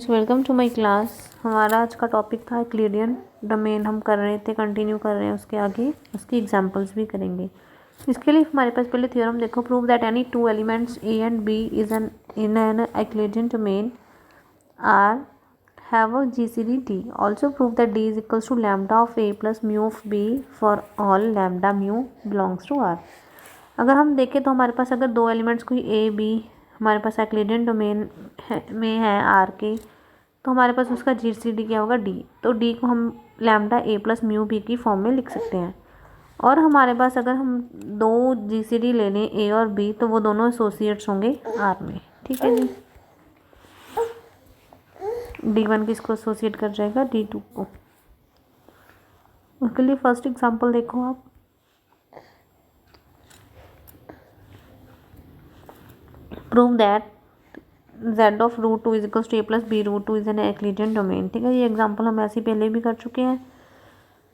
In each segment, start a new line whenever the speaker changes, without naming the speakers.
Welcome to my class. हमारा आज का टॉपिक था यूक्लिडियन डोमेन। हम कर रहे थे, कंटिन्यू कर रहे हैं उसके आगे, उसकी एग्जांपल्स भी करेंगे। इसके लिए हमारे पास पहले थ्योरम देखो। Prove that any two elements A and B is an in an Euclidean domain are have a GCD D. Also prove that D is equals to lambda of A plus mu of B for all lambda mu belongs to R. अगर हम देखें तो हमारे पास अगर दो elements कोई A B हमारे पास Euclidean domain में है आर के, तो हमारे पास उसका जीसीडी क्या होगा, डी। तो डी को हम लैम्डा ए प्लस म्यू बी की फॉर्म में लिख सकते हैं। और हमारे पास अगर हम दो जीसीडी ले लें ए और बी, तो वो दोनों एसोसिएट्स होंगे आर में। ठीक है जी। D1 किसको एसोसिएट कर जाएगा, D2 को। उसके लिए फर्स्ट एग्जांपल देखो आप। Prove that z of root two is equals to A plus B root two is an Euclidean domain. ठीक है, ये एग्जांपल हम ऐसे पहले भी कर चुके हैं।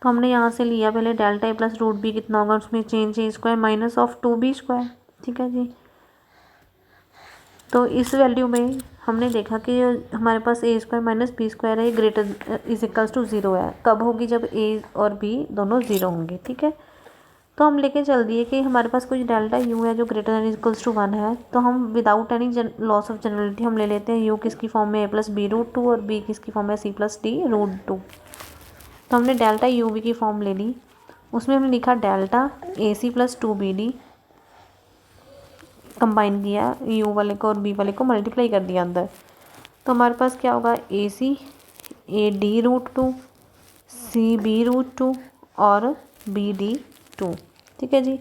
तो हमने यहाँ से लिया पहले delta A plus root B कितना होगा, उसमें change A square minus of two B square. ठीक है जी। तो इस वैल्यू में हमने देखा कि हमारे पास A square minus B square है, ये greater is equals to zero है। कब होगी, जब ए और बी दोनों ज़ीरो होंगे। ठीक है, तो हम लेके चल दिए कि हमारे पास कुछ डेल्टा यू है जो ग्रेटर दैन इक्वल्स टू 1 है। तो हम without any loss of generality हम ले लेते हैं यू किसकी फॉर्म में, A plus B root two, और बी किसकी फॉर्म में, C plus D root two. तो हमने डेल्टा यू बी की फॉर्म ले ली। उसमें हमने लिखा delta A C plus two B D, combine किया यू वाले को और बी वाले को मल्टीप्लाई कर दिया अंदर। तो हमारे पास क्या होगा, A C A D root two, C B root two और बी डी टू। ठीक है जी।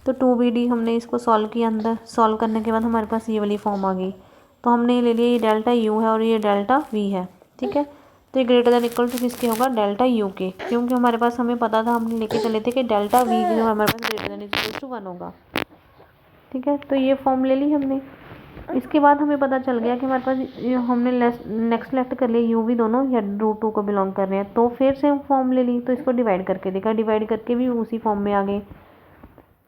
तो टू बी डी हमने इसको सॉल्व किया, अंदर सॉल्व करने के बाद हमारे पास ये वाली फॉर्म आ गई। तो हमने ये ले लिया, ये डेल्टा यू है और ये डेल्टा वी है। ठीक है, तो ये ग्रेटर दैन इक्वल टू किसके होगा, डेल्टा यू के, क्योंकि हमारे पास हमें पता था, हमने लेके चले थे कि डेल्टा वी जो हमारे पास ग्रेटर दैन इक्वल टू 1 होगा। ठीक है, तो ये फॉर्म ले ली हमने। इसके बाद हमें पता चल गया कि हमारे पास हमने नेक्स्ट लेफ्ट कर लिया, यू भी दोनों या रूट टू को बिलोंग कर रहे हैं। तो फिर से हम फॉर्म ले ली, तो इसको डिवाइड करके देखा, डिवाइड करके भी उसी फॉर्म में आ गए।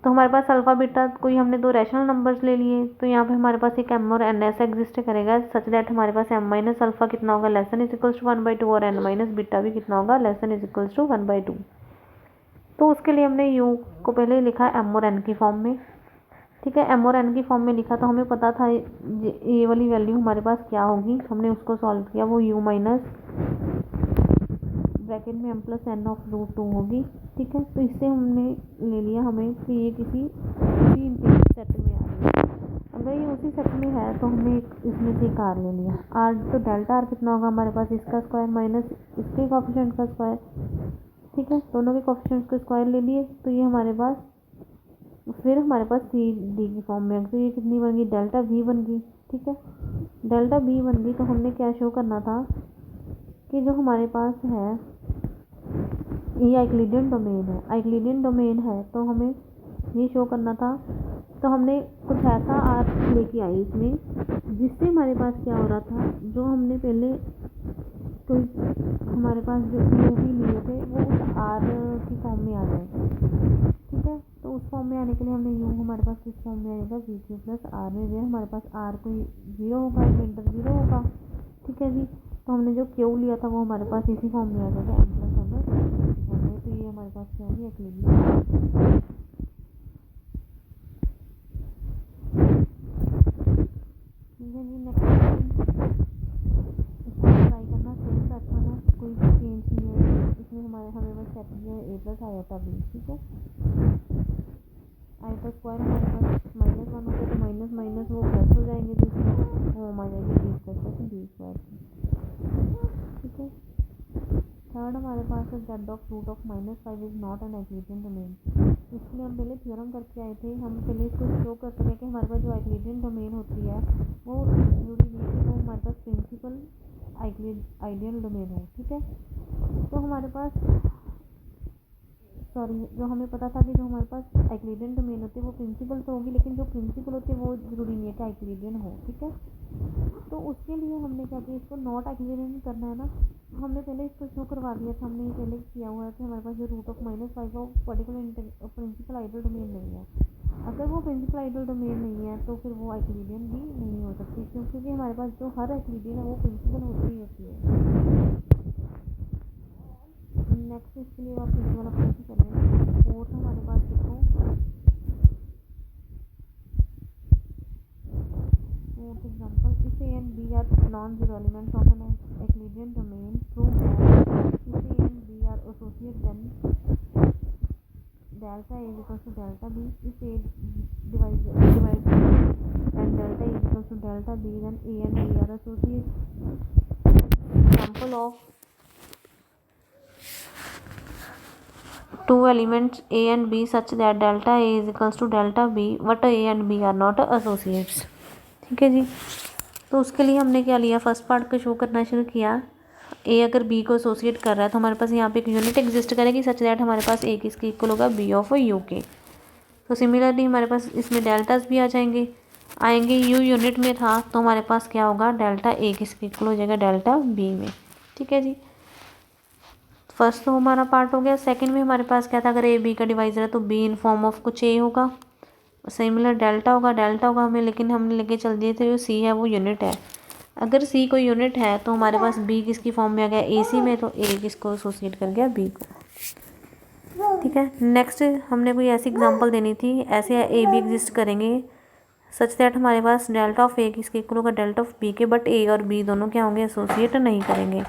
तो हमारे पास अल्फा बीटा कोई हमने दो रैशनल नंबर्स ले लिए। तो यहाँ पे हमारे पास एक एम और एन ऐसा एग्जिस्ट करेगा सच दैट हमारे पास एम माइनस अल्फा कितना होगा, less than is equals to 1/2, और एन माइनस बीटा भी कितना होगा, less than is equals to 1/2। तो उसके लिए हमने यू को पहले लिखा एम और एन की फॉर्म में। ठीक है, एम और एन की फॉर्म में लिखा, तो हमें पता था ये वाली वैल्यू हमारे पास क्या होगी। हमने उसको सॉल्व किया, वो यू माइनस ब्रैकेट में M plus N of root two होगी। ठीक है, तो इससे हमने ले लिया हमें कि ये किसी इंटीजर सेट में आ रही है। अगर ये उसी सेट में है तो हमने इसमें से एक आर ले लिया। आर तो डेल्टा आर कितना होगा हमारे पास, इसका स्क्वायर माइनस इसके कोएफिशिएंट का स्क्वायर। ठीक है, दोनों के कोएफिशिएंट का स्क्वायर ले लिए। तो ये हमारे पास फिर हमारे पास सी डी की फॉर्म में, तो ये कितनी बन गई, डेल्टा वी बन गई। ठीक है, डेल्टा वी बन गई। तो हमने क्या शो करना था कि जो हमारे पास है ये यूक्लिडियन डोमेन है, यूक्लिडियन डोमेन है, तो हमें ये शो करना था। तो हमने कुछ ऐसा आर लेके आई इसमें जिससे हमारे पास क्या हो रहा था, जो हमने पहले कोई हमारे पास जो भी लिए थे वो उस आर की फॉर्म में आ जाए। ठीक है, तो उस फॉर्म में आने के लिए हमने यू हमारे पास किस फॉर्म में आएगा, वी क्यू प्लस आर में, जो हमारे पास आर कोई जीरो होगा, रिमाइंडर जीरो होगा। ठीक है जी। तो हमने जो क्यू लिया था वो हमारे पास इसी फॉर्म में आ जाएगा, एम प्लस ऑर्डर। तो ये हमारे पास क्या होगी, यूक्लिडियन। ठीक है जी। नेक्स्ट इसको ट्राई करना, सेम पैटर्न है, कोई चेंज नहीं है इसमें। हमें बस सेट जो है ए प्लस आयोटा बी। ठीक है, आयोटा स्क्वायर हमारे पास माइनस 1 होगा, तो माइनस माइनस वो प्लस हो जाएंगे, तो इसमें होम आ जाएगी बी स्क्वायर बी स्क्वायर। ठीक है, थर्ड हमारे पास है Z of root of -5 is not an Euclidean domain. इसलिए हम पहले थ्योरम करके आए थे। हम पहले इसको शो कर सके कि हमारे पास जो यूक्लिडियन डोमेन होती है वो जरूरी नहीं है कि वो हमारे पास प्रिंसिपल आइडियल डोमेन हो। ठीक है, तो हमारे पास जो हमें पता था कि जो हमारे पास यूक्लिडियन डोमेन होती है वो प्रिंसिपल तो होगी, लेकिन जो प्रिंसिपल होती है वो जरूरी नहीं है कि यूक्लिडियन हो। ठीक है, तो उसके लिए हमने क्या किया, इसको नॉट यूक्लिडियन करना है ना, हमने पहले इसको शो करवा दिया था। हमने पहले किया हुआ है कि हमारे पास जो रूट ऑफ -5 वो पर्टिकुलर प्रिंसिपल आइडियल डोमेन नहीं है। अगर वो प्रिंसिपल आइडियल डोमेन नहीं है तो फिर वो यूक्लिडियन भी नहीं हो सकती, क्योंकि हमारे पास जो हर यूक्लिडियन है वो प्रिंसिपल होती है। तो इसके लिए आप पीछे वाला कॉपी कर लेना। फोर्थ हमारे पास देखो, fourth example, if A and B are non zero elements of an Euclidean domain, prove that if A and B are associate then delta A is equals to delta B. If A divides and delta A is equals to delta B, then A and B are associates. Example of two elements A and B such that delta A is equals to delta B, but A and B are not associates. ठीक है जी। तो उसके लिए हमने क्या लिया, first part को show करना शुरू किया। ए अगर बी को एसोसिएट कर रहा है तो हमारे पास यहाँ पे एक यूनिट एग्जिस्ट करेगी सच दैट हमारे पास ए किसके इक्वल होगा, बी ऑफ यू के। तो सिमिलरली हमारे पास इसमें डेल्टास भी आ आएंगे यू यूनिट में था तो हमारे पास क्या होगा, डेल्टा ए किसके इक्वल हो जाएगा, डेल्टा बी में। ठीक है जी, फर्स्ट तो हमारा पार्ट हो गया। सेकंड में हमारे पास क्या था, अगर ए बी का डिवाइजर है तो बी इन फॉर्म ऑफ कुछ ए होगा, सिमिलर डेल्टा होगा हमें, लेकिन हमने लेके चल दिए थे जो सी है वो यूनिट है। अगर सी कोई यूनिट है तो हमारे पास बी किसकी फॉर्म में आ गया, ए सी में, तो ए किसको एसोसिएट कर गया, बी को। ठीक है, नेक्स्ट हमने कोई ऐसी एग्जांपल देनी थी, ऐसे ए बी एग्जिस्ट करेंगे सच दैट हमारे पास डेल्टा ऑफ ए किसके इक्वल होगा, डेल्टा ऑफ बी के, बट ए और बी दोनों क्या होंगे, एसोसिएट नहीं करेंगे।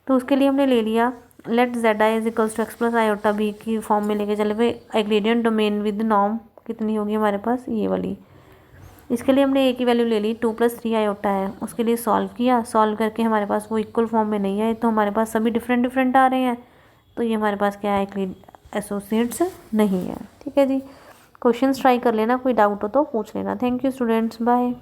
तो उसके लिए हमने ले लिया let Z I is equals to X plus iota B की फॉर्म में लेके चले हुए यूक्लिडियन डोमेन विद नॉर्म कितनी होगी हमारे पास, ये वाली। इसके लिए हमने ए की वैल्यू ले ली 2 + 3 आयोटा है, उसके लिए सॉल्व किया, सॉल्व करके हमारे पास वो इक्वल फॉर्म में नहीं आए तो हमारे पास सभी डिफरेंट आ रहे हैं, तो ये हमारे पास क्या है, एसोसिएट्स नहीं है। ठीक है जी, क्वेश्चंस ट्राई कर लेना, कोई डाउट हो तो पूछ लेना। Thank you students, bye.